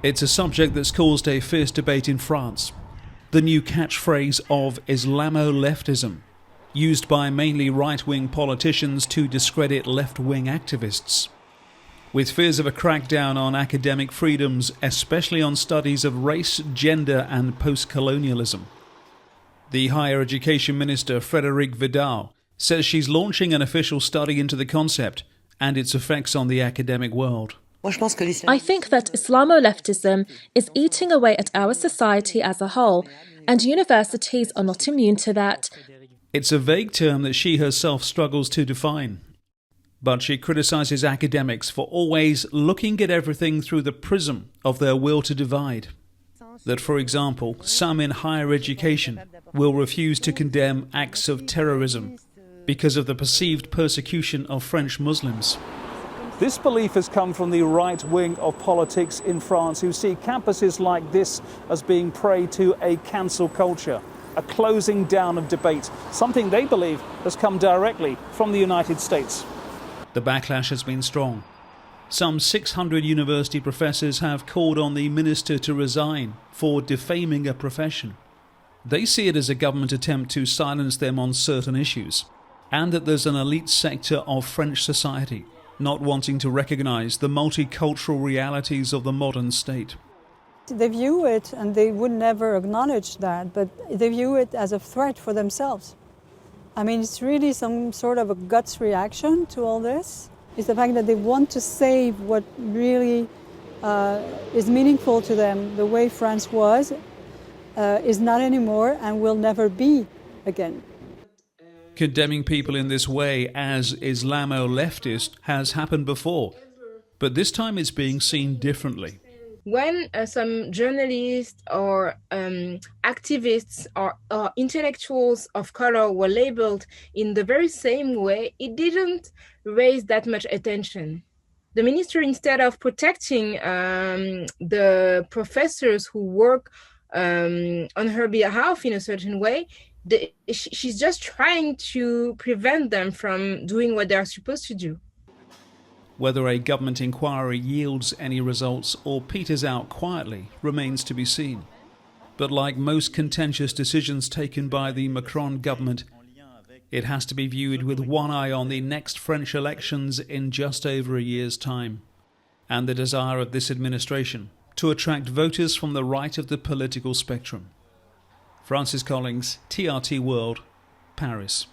It's a subject that's caused a fierce debate in France. The new catchphrase of Islamo-leftism, used by mainly right-wing politicians to discredit left-wing activists. With fears of a crackdown on academic freedoms, especially on studies of race, gender and post-colonialism. The Higher Education Minister, Frédérique Vidal, says she's launching an official study into the concept and its effects on the academic world. I think that Islamo-leftism is eating away at our society as a whole, and universities are not immune to that. It's a vague term that she herself struggles to define. But she criticises academics for always looking at everything through the prism of their will to divide. That, for example, some in higher education will refuse to condemn acts of terrorism because of the perceived persecution of French Muslims. This belief has come from the right wing of politics in France, who see campuses like this as being prey to a cancel culture, a closing down of debate, something they believe has come directly from the United States. The backlash has been strong. Some 600 university professors have called on the minister to resign for defaming a profession. They see it as a government attempt to silence them on certain issues, and that there's an elite sector of French society not wanting to recognise the multicultural realities of the modern state. They view it, and they would never acknowledge that, but they view it as a threat for themselves. I mean, it's really some sort of a guts reaction to all this. It's the fact that they want to save what really is meaningful to them. The way France was is not anymore and will never be again. Condemning people in this way as Islamo-leftist has happened before, but this time it's being seen differently. When some journalists or activists or intellectuals of color were labeled in the very same way, it didn't raise that much attention. The minister, instead of protecting the professors who work on her behalf in a certain way, she's just trying to prevent them from doing what they're supposed to do. Whether a government inquiry yields any results or peters out quietly remains to be seen. But like most contentious decisions taken by the Macron government, it has to be viewed with one eye on the next French elections in just over a year's time, and the desire of this administration to attract voters from the right of the political spectrum. Francis Collings, TRT World, Paris.